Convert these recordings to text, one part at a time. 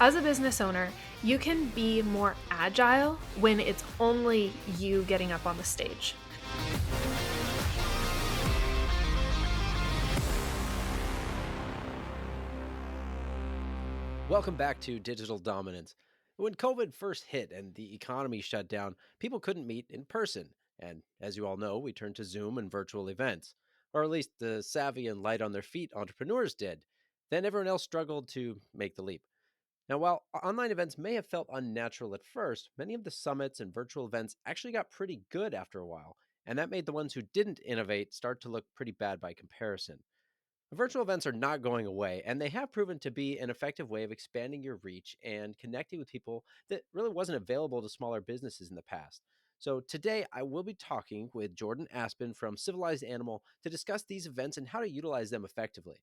As a business owner, you can be more agile when it's only you getting up on the stage. Welcome back to Digital Dominance. When COVID first hit and the economy shut down, people couldn't meet in person. And as you all know, we turned to Zoom and virtual events, or at least the savvy and light on their feet entrepreneurs did. Then everyone else struggled to make the leap. Now, while online events may have felt unnatural at first, many of the summits and virtual events actually got pretty good after a while. And that made the ones who didn't innovate start to look pretty bad by comparison. Virtual events are not going away, and they have proven to be an effective way of expanding your reach and connecting with people that really wasn't available to smaller businesses in the past. So, today I will be talking with Jordan Aspen from Civilized Animal to discuss these events and how to utilize them effectively.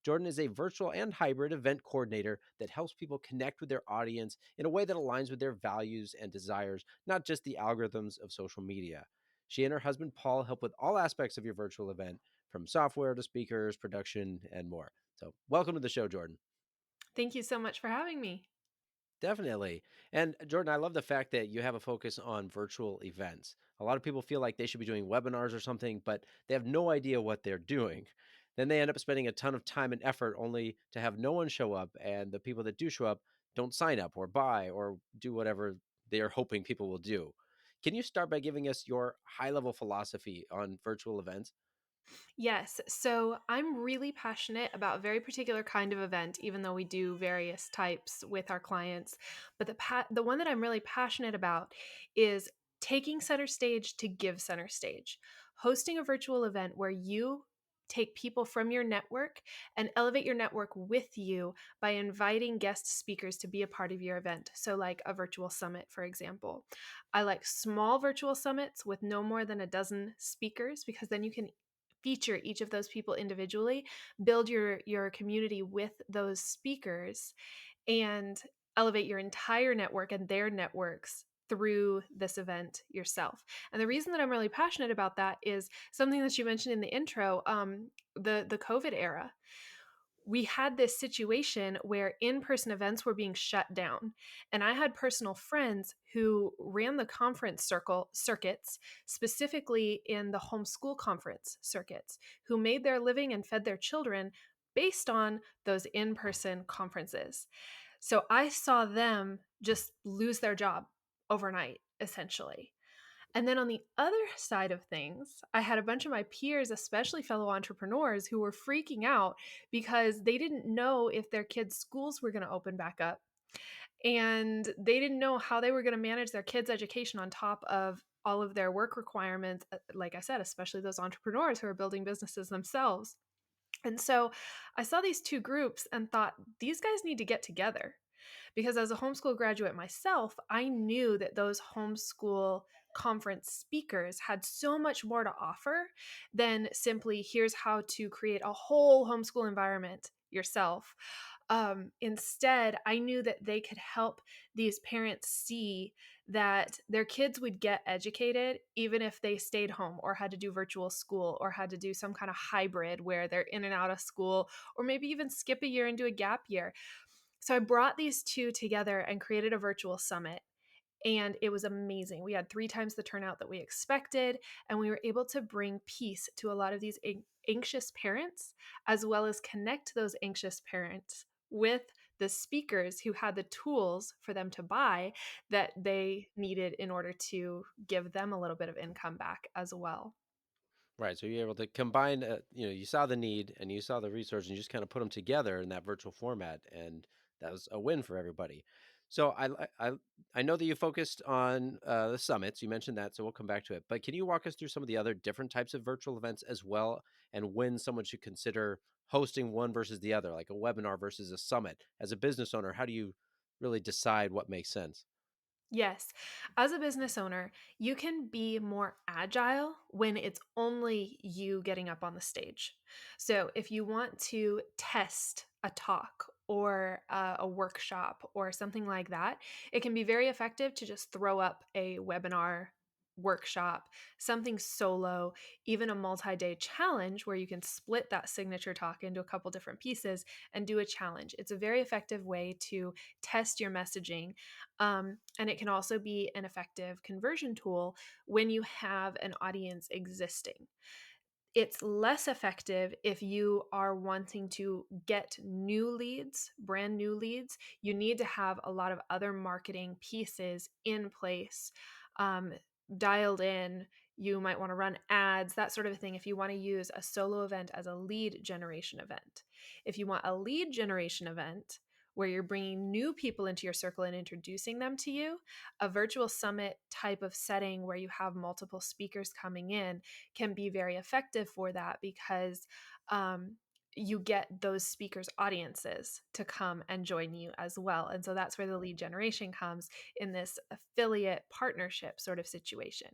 Jordan is a virtual and hybrid event coordinator that helps people connect with their audience in a way that aligns with their values and desires, not just the algorithms of social media. She and her husband Paul help with all aspects of your virtual event, from software to speakers, production, and more. So, welcome to the show, Jordan. Thank you so much for having me. Definitely. And Jordan, I love the fact that you have a focus on virtual events. A lot of people feel like they should be doing webinars or something, but they have no idea what they're doing. Then they end up spending a ton of time and effort only to have no one show up. And the people that do show up don't sign up or buy or do whatever they are hoping people will do. Can you start by giving us your high level philosophy on virtual events? Yes, so I'm really passionate about a very particular kind of event, even though we do various types with our clients. But the one that I'm really passionate about is taking center stage to give center stage, hosting a virtual event where you take people from your network and elevate your network with you by inviting guest speakers to be a part of your event. So, like a virtual summit, for example. I like small virtual summits with no more than a dozen speakers because then you can feature each of those people individually, build your community with those speakers, and elevate your entire network and their networks through this event yourself. And the reason that I'm really passionate about that is something that you mentioned in the intro, the COVID era. We had this situation where in-person events were being shut down, and I had personal friends who ran the conference circuits, specifically in the homeschool conference circuits, who made their living and fed their children based on those in-person conferences. So I saw them just lose their job overnight, essentially. And then on the other side of things, I had a bunch of my peers, especially fellow entrepreneurs, who were freaking out because they didn't know if their kids' schools were going to open back up. And they didn't know how they were going to manage their kids' education on top of all of their work requirements. Like I said, especially those entrepreneurs who are building businesses themselves. And so I saw these two groups and thought, these guys need to get together. Because as a homeschool graduate myself, I knew that those homeschool conference speakers had so much more to offer than simply here's how to create a whole homeschool environment yourself. Instead, I knew that they could help these parents see that their kids would get educated even if they stayed home or had to do virtual school or had to do some kind of hybrid where they're in and out of school, or maybe even skip a year and do a gap year. So I brought these two together and created a virtual summit. And it was amazing. We had 3 times the turnout that we expected, and we were able to bring peace to a lot of these anxious parents, as well as connect those anxious parents with the speakers who had the tools for them to buy that they needed in order to give them a little bit of income back as well. Right. So you're able to combine, you saw the need and you saw the resource and you just kind of put them together in that virtual format. And that was a win for everybody. So I know that you focused on the summits. You mentioned that. So we'll come back to it. But can you walk us through some of the other different types of virtual events as well, and when someone should consider hosting one versus the other, like a webinar versus a summit? As a business owner, how do you really decide what makes sense? Yes. As a business owner, you can be more agile when it's only you getting up on the stage. So, if you want to test a talk or a workshop or something like that, it can be very effective to just throw up a webinar workshop, something solo, even a multi-day challenge where you can split that signature talk into a couple different pieces and do a challenge. It's a very effective way to test your messaging. And it can also be an effective conversion tool when you have an audience existing. It's less effective if you are wanting to get new leads, brand new leads. You need to have a lot of other marketing pieces in place, um, dialed in. You might want to run ads, that sort of thing, if you want to use a solo event as a lead generation event. If you want a lead generation event where you're bringing new people into your circle and introducing them to you, a virtual summit type of setting where you have multiple speakers coming in can be very effective for that because you get those speakers' audiences to come and join you as well. And so that's where the lead generation comes in this affiliate partnership sort of situation.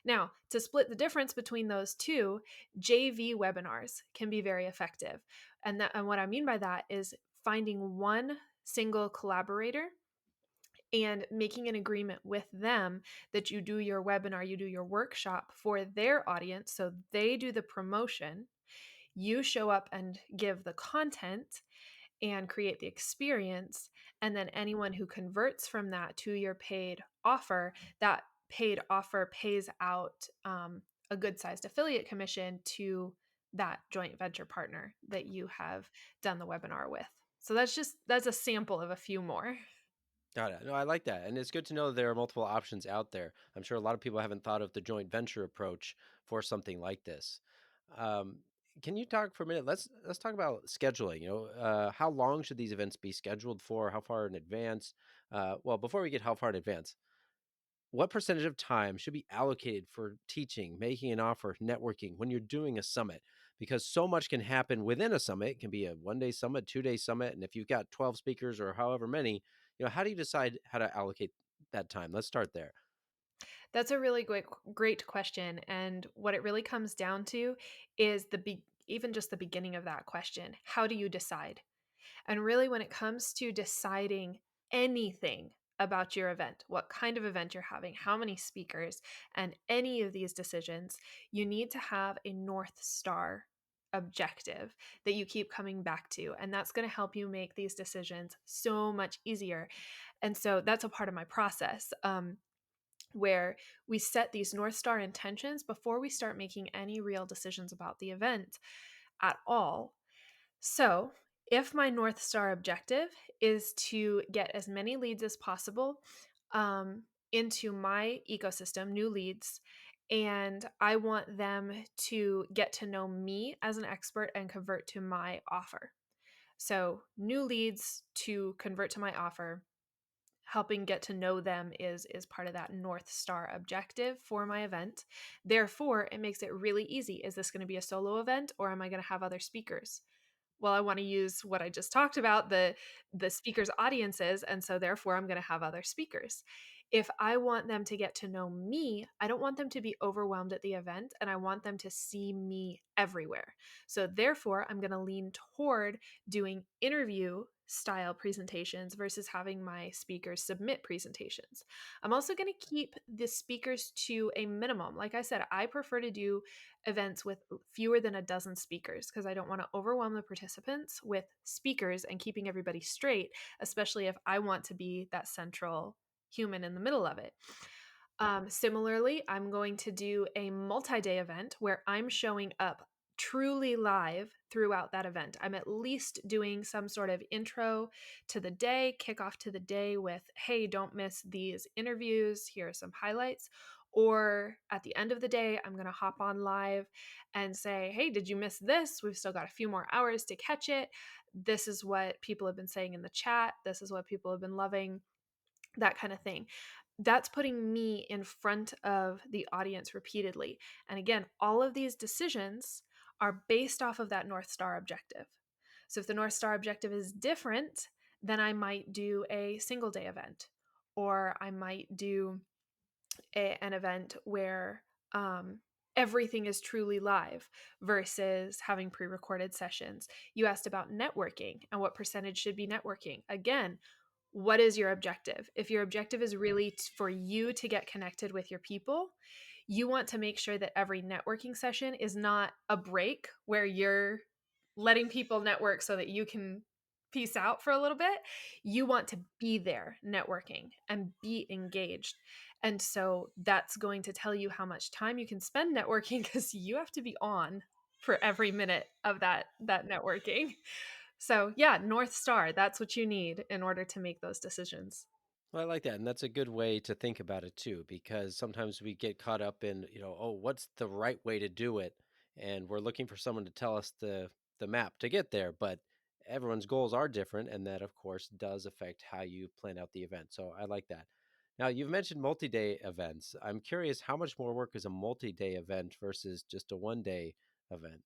Now, to split the difference between those two, JV webinars can be very effective. And what I mean by that is finding one single collaborator and making an agreement with them that you do your webinar, you do your workshop for their audience. So they do the promotion, you show up and give the content and create the experience. And then anyone who converts from that to your paid offer, that paid offer pays out a good sized affiliate commission to that joint venture partner that you have done the webinar with. So that's a sample of a few more. Got it. No, I like that. And it's good to know that there are multiple options out there. I'm sure a lot of people haven't thought of the joint venture approach for something like this. Um, can you talk for a minute? Let's talk about scheduling. How long should these events be scheduled for? How far in advance? Well, before we get how far in advance, what percentage of time should be allocated for teaching, making an offer, networking when you're doing a summit? Because so much can happen within a summit. It can be a 1 day summit, 2 day summit. And if you've got 12 speakers or however many, how do you decide how to allocate that time? Let's start there. That's a really great question, and what it really comes down to is even just the beginning of that question. How do you decide? And really when it comes to deciding anything about your event, what kind of event you're having, how many speakers, and any of these decisions, you need to have a North Star objective that you keep coming back to, and that's going to help you make these decisions so much easier. And so that's a part of my process. Where we set these North Star intentions before we start making any real decisions about the event at all. So, if my North Star objective is to get as many leads as possible into my ecosystem, new leads, and I want them to get to know me as an expert and convert to my offer. So, new leads to convert to my offer, helping get to know them is part of that North Star objective for my event. Therefore, it makes it really easy. Is this going to be a solo event or am I going to have other speakers? Well, I want to use what I just talked about, the speakers' audiences, and so therefore I'm going to have other speakers. If I want them to get to know me, I don't want them to be overwhelmed at the event, and I want them to see me everywhere. So therefore, I'm going to lean toward doing interview style presentations versus having my speakers submit presentations. I'm also going to keep the speakers to a minimum. Like I said, I prefer to do events with fewer than a dozen speakers because I don't want to overwhelm the participants with speakers and keeping everybody straight, especially if I want to be that central human in the middle of it. Similarly, I'm going to do a multi day event where I'm showing up truly live throughout that event. I'm at least doing some sort of intro to the day, kickoff to the day with, hey, don't miss these interviews. Here are some highlights. Or at the end of the day, I'm going to hop on live and say, hey, did you miss this? We've still got a few more hours to catch it. This is what people have been saying in the chat. This is what people have been loving, that kind of thing. That's putting me in front of the audience repeatedly. And again, all of these decisions are based off of that North Star objective. So if the North Star objective is different, then I might do a single day event, or I might do an event where everything is truly live versus having pre recorded sessions. You asked about networking and what percentage should be networking. Again, what is your objective? If your objective is really for you to get connected with your people, you want to make sure that every networking session is not a break where you're letting people network so that you can peace out for a little bit. You want to be there networking and be engaged. And so that's going to tell you how much time you can spend networking because you have to be on for every minute of that networking. So, yeah, North Star, that's what you need in order to make those decisions. Well, I like that, and that's a good way to think about it too, because sometimes we get caught up in, oh, what's the right way to do it, and we're looking for someone to tell us the map to get there. But everyone's goals are different, and that, of course, does affect how you plan out the event. So I like that. Now, you've mentioned multi-day events. I'm curious, how much more work is a multi-day event versus just a one-day event?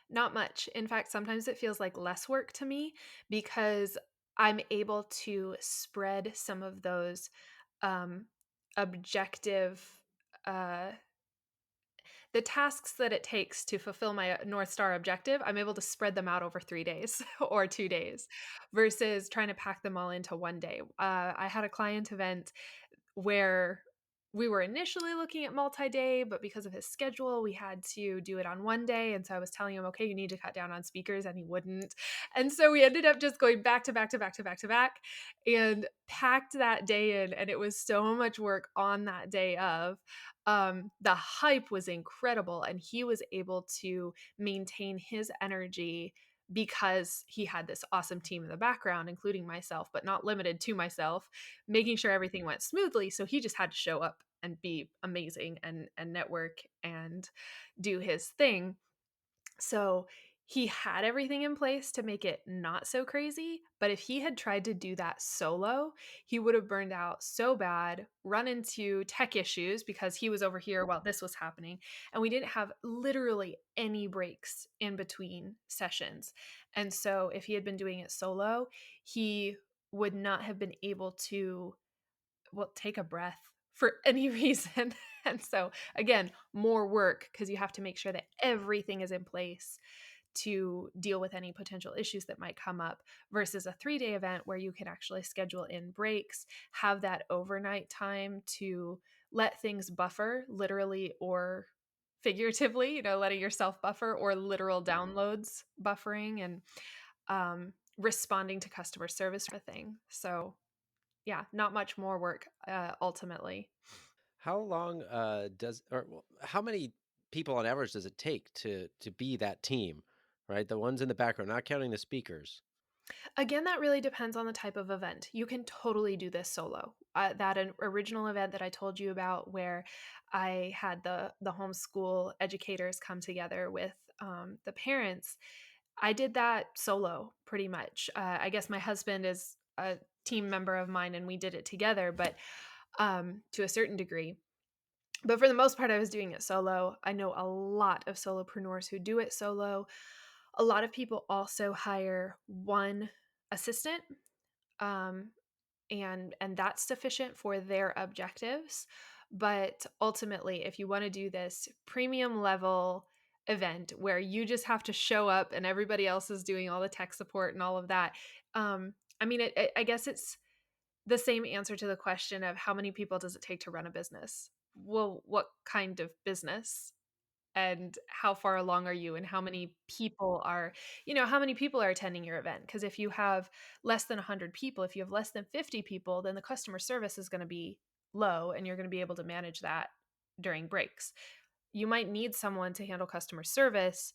Not much. In fact, sometimes it feels like less work to me because I'm able to spread some of those um, objective, uh, the tasks that it takes to fulfill my North Star objective. I'm able to spread them out over 3 days or 2 days versus trying to pack them all into one day. I had a client event where we were initially looking at multi-day, but because of his schedule, we had to do it on one day. And so I was telling him, okay, you need to cut down on speakers, and he wouldn't. And so we ended up just going back to back to back to back to back and packed that day in. And it was so much work on that day of. The hype was incredible, and he was able to maintain his energy because he had this awesome team in the background, including myself, but not limited to myself, making sure everything went smoothly. So he just had to show up and be amazing and network and do his thing. So he had everything in place to make it not so crazy. But if he had tried to do that solo, he would have burned out so bad, run into tech issues because he was over here while this was happening. And we didn't have literally any breaks in between sessions. And so if he had been doing it solo, he would not have been able to, well, take a breath for any reason. And so, again, more work because you have to make sure that everything is in place to deal with any potential issues that might come up versus a 3-day event where you can actually schedule in breaks, have that overnight time to let things buffer, literally or figuratively, letting yourself buffer, or literal downloads buffering and responding to customer service thing. So, yeah, not much more work, ultimately. How long does or well, how many people on average does it take to be that team, right? The ones in the background, not counting the speakers. Again, that really depends on the type of event. You can totally do this solo. That an original event that I told you about, where I had the homeschool educators come together with the parents, I did that solo pretty much. I guess my husband is a team member of mine, and we did it together, but to a certain degree. But for the most part, I was doing it solo. I know a lot of solopreneurs who do it solo. A lot of people also hire one assistant, um, and that's sufficient for their objectives. But ultimately, if you want to do this premium level event where you just have to show up and everybody else is doing all the tech support and all of that, I mean, I guess it's the same answer to the question of how many people does it take to run a business? Well, what kind of business? And how far along are you, and how many people are attending your event? Because if you have less than 100 people, if you have less than 50 people, then the customer service is going to be low, and you're going to be able to manage that during breaks. You might need someone to handle customer service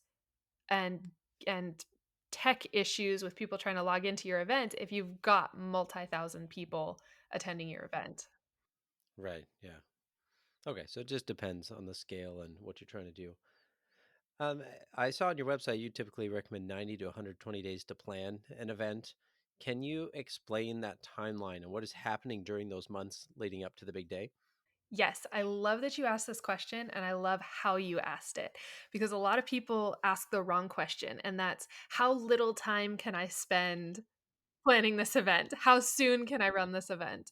and and tech issues with people trying to log into your event if you've got multi-thousand people attending your event. Right. Yeah. Okay. So it just depends on the scale and what you're trying to do. I saw on your website you typically recommend 90 to 120 days to plan an event. Can you explain that timeline and what is happening during those months leading up to the big day? Yes, I love that you asked this question, and I love how you asked it, because a lot of people ask the wrong question, and that's how little time can I spend planning this event? How soon can I run this event?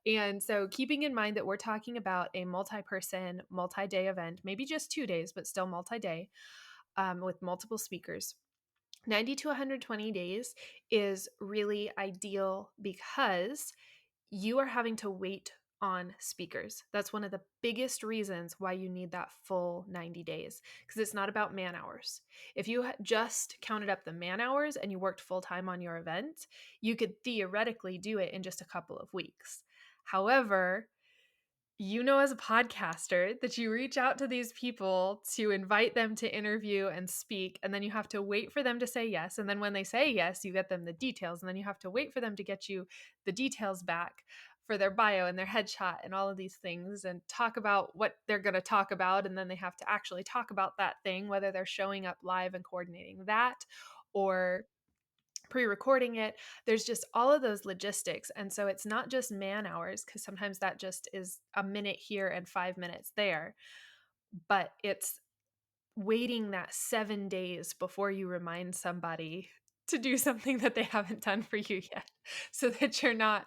And so, keeping in mind that we're talking about a multi person, multi day event, maybe just 2 days, but still multi day, with multiple speakers. 90 to 120 days is really ideal because you are having to wait on speakers. That's one of the biggest reasons why you need that full 90 days, because it's not about man hours. If you just counted up the man hours and you worked full time on your event, you could theoretically do it in just a couple of weeks. However, as a podcaster that you reach out to these people to invite them to interview and speak, and then you have to wait for them to say yes. And then when they say yes, you get them the details. And then you have to wait for them to get you the details back for their bio and their headshot and all of these things and talk about what they're going to talk about. And then they have to actually talk about that thing, whether they're showing up live and coordinating that or pre-recording it. There's just all of those logistics. And so it's not just man hours, because sometimes that just is a minute here and 5 minutes there, but it's waiting that 7 days before you remind somebody to do something that they haven't done for you yet, so that you're not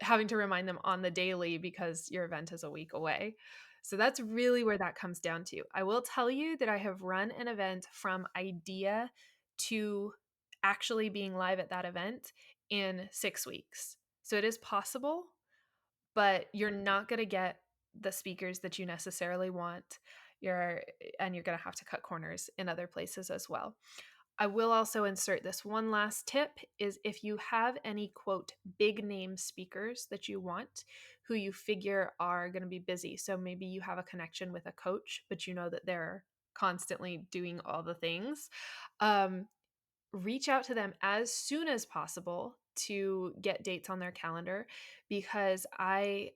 having to remind them on the daily because your event is a week away. So that's really where that comes down to. I will tell you that I have run an event from idea to actually being live at that event in 6 weeks. So it is possible, but you're not going to get the speakers that you necessarily want. You're going to have to cut corners in other places as well. I will also insert this one last tip is if you have any quote big name speakers that you want who you figure are going to be busy. So maybe you have a connection with a coach, but you know that they're constantly doing all the things. Um, Reach out to them as soon as possible to get dates on their calendar, because I've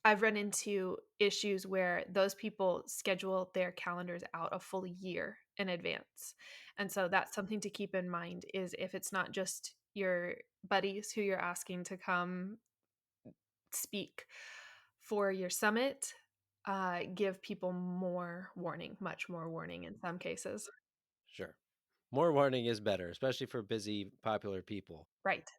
run into issues where those people schedule their calendars out a full year in advance. And so that's something to keep in mind is if it's not just your buddies who you're asking to come speak for your summit, give people more warning, much more warning in some cases. Sure. More warning is better, especially for busy, popular people. Right.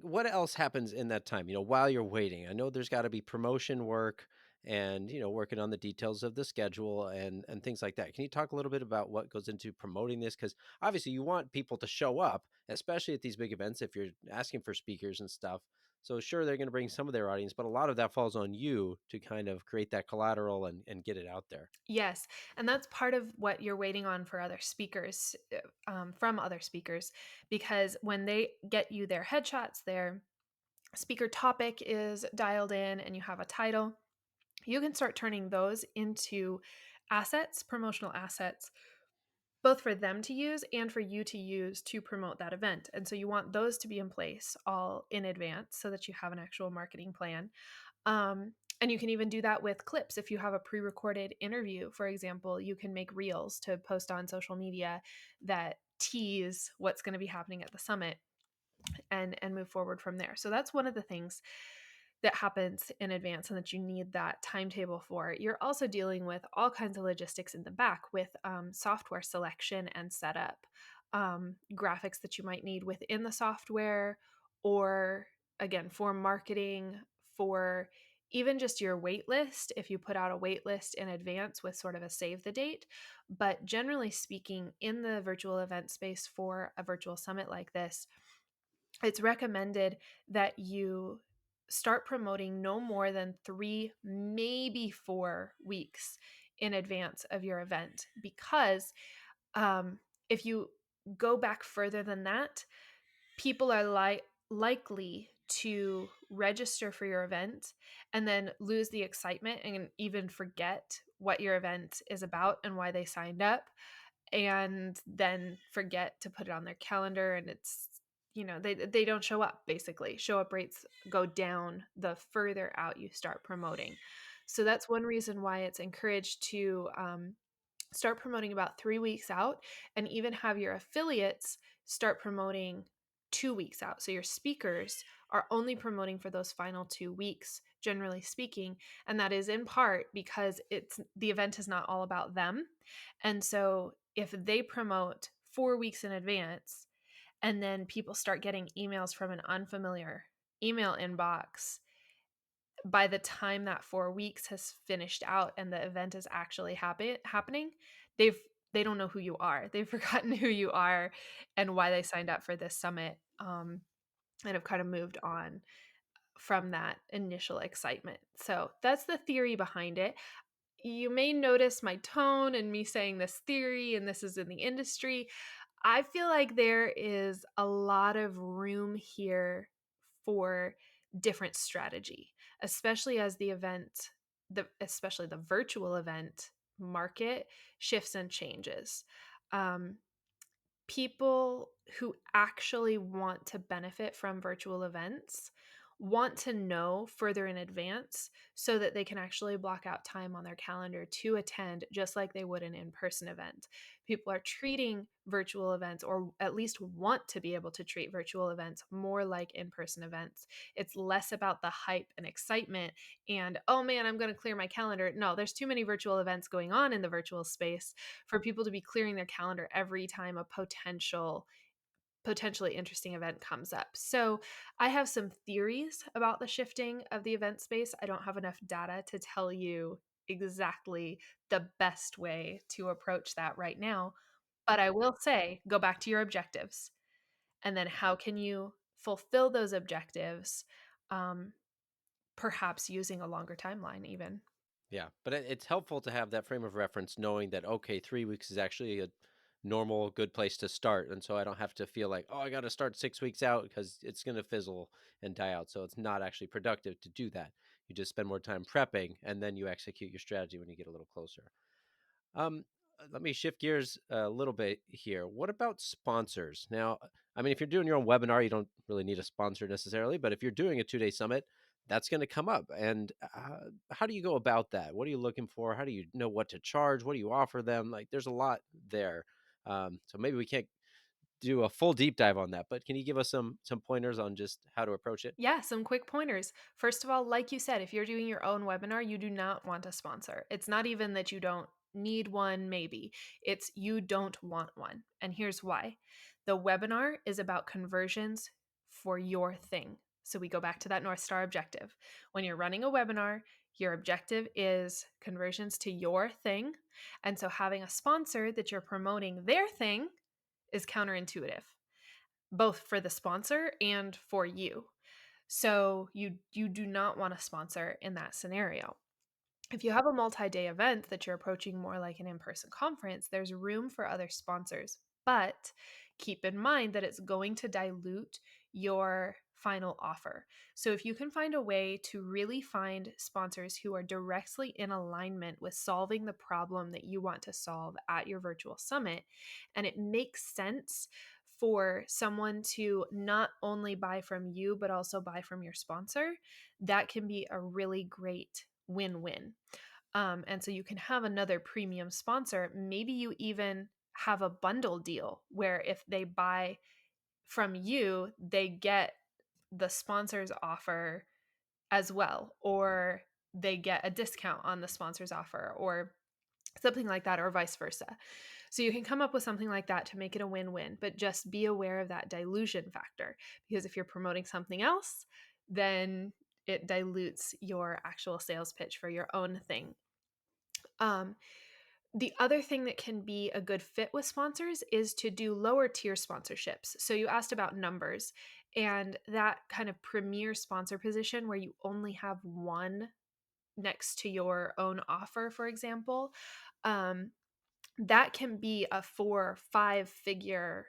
What else happens in that time, while you're waiting? I know there's got to be promotion work and, working on the details of the schedule and things like that. Can you talk a little bit about what goes into promoting this? Because obviously you want people to show up, especially at these big events if you're asking for speakers and stuff. So sure, they're going to bring some of their audience, but a lot of that falls on you to kind of create that collateral and get it out there. Yes, and that's part of what you're waiting on for other speakers, from other speakers, because when they get you their headshots, their speaker topic is dialed in, and you have a title, you can start turning those into assets, promotional assets, both for them to use and for you to use to promote that event. And so you want those to be in place all in advance so that you have an actual marketing plan. And you can even do that with clips. If you have a pre recorded interview, for example, you can make reels to post on social media that tease what's going to be happening at the summit and move forward from there. So that's one of the things that happens in advance and that you need that timetable for. You're also dealing with all kinds of logistics in the back with software selection and setup, graphics that you might need within the software, or again, for marketing, for even just your wait list, if you put out a wait list in advance with sort of a save the date. But generally speaking, in the virtual event space for a virtual summit like this, it's recommended that you start promoting no more than 3, maybe 4 weeks in advance of your event. Because if you go back further than that, people are likely to register for your event and then lose the excitement and even forget what your event is about and why they signed up, and then forget to put it on their calendar, and it's they don't show up. Basically, show up rates go down the further out you start promoting. So that's one reason why it's encouraged to start promoting about 3 weeks out, and even have your affiliates start promoting 2 weeks out. So your speakers are only promoting for those final 2 weeks, generally speaking. And that is in part because the event is not all about them. And so if they promote 4 weeks in advance and then people start getting emails from an unfamiliar email inbox, by the time that 4 weeks has finished out and the event is actually happening, they've they don't know who you are. They've forgotten who you are and why they signed up for this summit, and have kind of moved on. from that initial excitement. So that's the theory behind it. You may notice my tone and me saying this theory, and this is in the industry. I feel like there is a lot of room here for different strategy, especially as especially the virtual event market shifts and changes. Um, People who actually want to benefit from virtual events want to know further in advance so that they can actually block out time on their calendar to attend just like they would an in-person event. People are treating virtual events, or at least want to be able to treat virtual events more like in-person events. It's less about the hype and excitement and, oh man, I'm going to clear my calendar. No, there's too many virtual events going on in the virtual space for people to be clearing their calendar every time a potentially interesting event comes up. So, I have some theories about the shifting of the event space. I don't have enough data to tell you exactly the best way to approach that right now, but I will say go back to your objectives, and then how can you fulfill those objectives, um, perhaps using a longer timeline even. Yeah, but it's helpful to have that frame of reference, knowing that okay, 3 weeks is actually a normal, good place to start, and so I don't have to feel like oh, I got to start 6 weeks out because it's going to fizzle and die out. So it's not actually productive to do that. You just spend more time prepping, and then you execute your strategy when you get a little closer. Let me shift gears a little bit here. What about sponsors? Now, I mean, if you're doing your own webinar, you don't really need a sponsor necessarily, but if you're doing a 2 day summit, that's going to come up. And how do you go about that? What are you looking for? How do you know what to charge? What do you offer them? Like, there's a lot there. So maybe we can't do a full deep dive on that, but can you give us some pointers on just how to approach it? Yeah, some quick pointers. First of all, like you said, if you're doing your own webinar, you do not want a sponsor. It's not even that you don't need one, maybe. It's you don't want one. And here's why: the webinar is about conversions for your thing. So we go back to that North Star objective. When you're running a webinar, your objective is conversions to your thing. And so having a sponsor that you're promoting their thing is counterintuitive, both for the sponsor and for you. So you do not want a sponsor in that scenario. If you have a multi-day event that you're approaching more like an in-person conference, there's room for other sponsors. But keep in mind that it's going to dilute your final offer. So if you can find a way to really find sponsors who are directly in alignment with solving the problem that you want to solve at your virtual summit, and it makes sense for someone to not only buy from you but also buy from your sponsor, that can be a really great win-win. And so you can have another premium sponsor. Maybe you even have a bundle deal where if they buy from you, they get the sponsor's offer as well, or they get a discount on the sponsor's offer, or something like that, or vice versa. So you can come up with something like that to make it a win-win, but just be aware of that dilution factor, because if you're promoting something else, then it dilutes your actual sales pitch for your own thing. Um, the other thing that can be a good fit with sponsors is to do lower tier sponsorships. So you asked about numbers, and that kind of premier sponsor position where you only have one next to your own offer, for example, um, that can be a 4 or 5 figure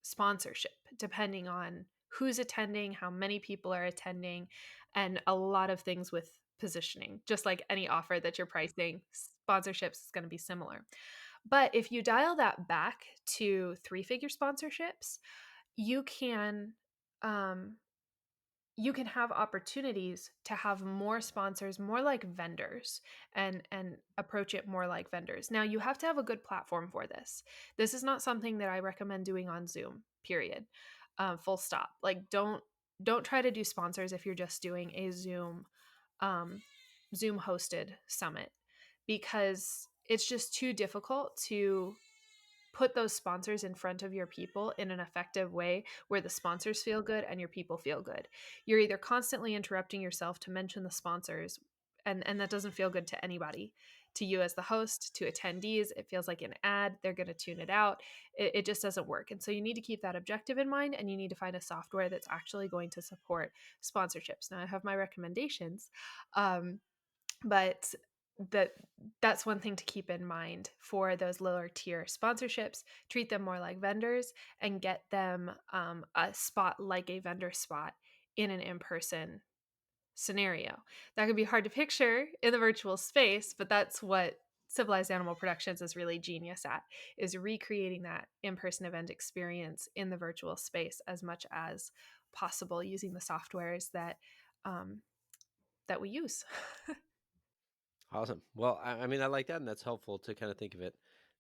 sponsorship depending on who's attending, how many people are attending, and a lot of things with positioning. Just like any offer that you're pricing, sponsorships is going to be similar. But if you dial that back to 3 figure sponsorships, you can um, you can have opportunities to have more sponsors, more like vendors, and approach it more like vendors. Now, you have to have a good platform for this. This is not something that I recommend doing on Zoom, period. Full stop. Like, don't try to do sponsors if you're just doing a um, Zoom hosted summit, because it's just too difficult to put those sponsors in front of your people in an effective way where the sponsors feel good and your people feel good. You're either constantly interrupting yourself to mention the sponsors, and that doesn't feel good to anybody. to you as the host, to attendees. It feels like an ad. They're going to tune it out. It just doesn't work. And so you need to keep that objective in mind, and you need to find a software that's actually going to support sponsorships. Now, I have my recommendations, um, but that that's one thing to keep in mind for those lower tier sponsorships. Treat them more like vendors and get them a spot like a vendor spot in an in-person scenario. That can be hard to picture in the virtual space, but that's what Civilized Animal Productions is really genius at, is recreating that in-person event experience in the virtual space as much as possible using the softwares um, that we use. Awesome. Well, I mean, I like that, and that's helpful to kind of think of it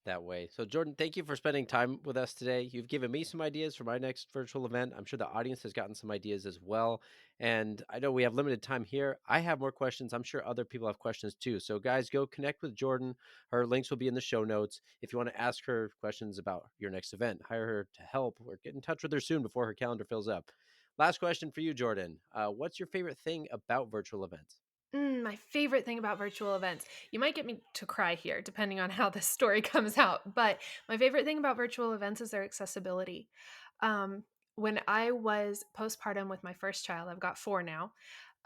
that way. So, Jordan, thank you for spending time with us today. You've given me some ideas for my next virtual event. I'm sure the audience has gotten some ideas as well. And I know we have limited time here. I have more questions. I'm sure other people have questions too. So, guys, go connect with Jordan. Her links will be in the show notes. If you want to ask her questions about your next event, hire her to help, or get in touch with her soon before her calendar fills up. Last question for you, Jordan. What's your favorite thing about virtual events? My favorite thing about virtual events. You might get me to cry here, depending on how this story comes out. But my favorite thing about virtual events is their accessibility. When I was postpartum with my first child, I've got four now.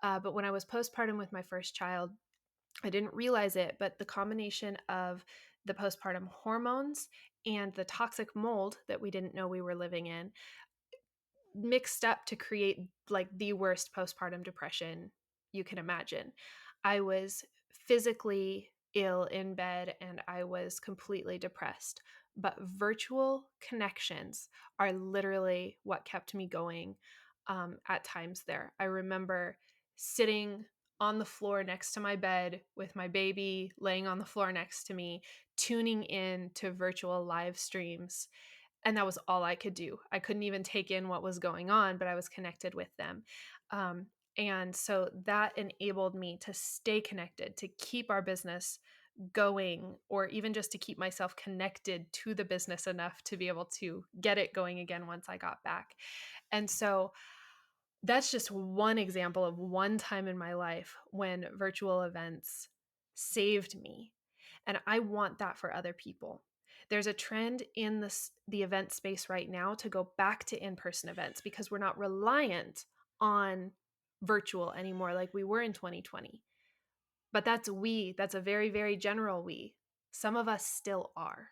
But when I was postpartum with my first child, I didn't realize it, but the combination of the postpartum hormones and the toxic mold that we didn't know we were living in mixed up to create like the worst postpartum depression you can imagine. I was physically ill in bed and I was completely depressed. But virtual connections are literally what kept me going at times there. I remember sitting on the floor next to my bed with my baby laying on the floor next to me, tuning in to virtual live streams, and that was all I could do. I couldn't even take in what was going on, but I was connected with them. Um, and so that enabled me to stay connected, to keep our business going, or even just to keep myself connected to the business enough to be able to get it going again once I got back. And so that's just one example of one time in my life when virtual events saved me. And I want that for other people. There's a trend in the event space right now to go back to in-person events because we're not reliant on virtual anymore like we were in 2020. But that's a very, very general we. Some of us still are.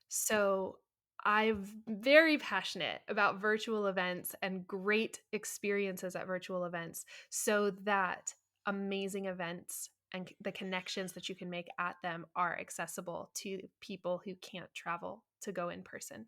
So I'm very passionate about virtual events and great experiences at virtual events so that amazing events and the connections that you can make at them are accessible to people who can't travel to go in person.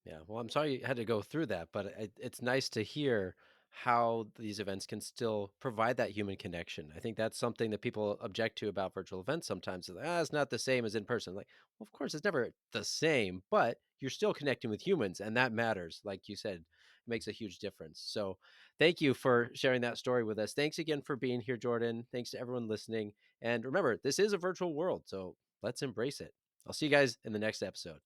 Yeah, well, I'm sorry you had to go through that, but it's nice to hear how these events can still provide that human connection. I think that's something that people object to about virtual events sometimes. They're like, it's not the same as in person. Like, well, of course, it's never the same, but you're still connecting with humans, and that matters. Like you said, it makes a huge difference. So, thank you for sharing that story with us. Thanks again for being here, Jordan. Thanks to everyone listening. And remember, this is a virtual world, so let's embrace it. I'll see you guys in the next episode.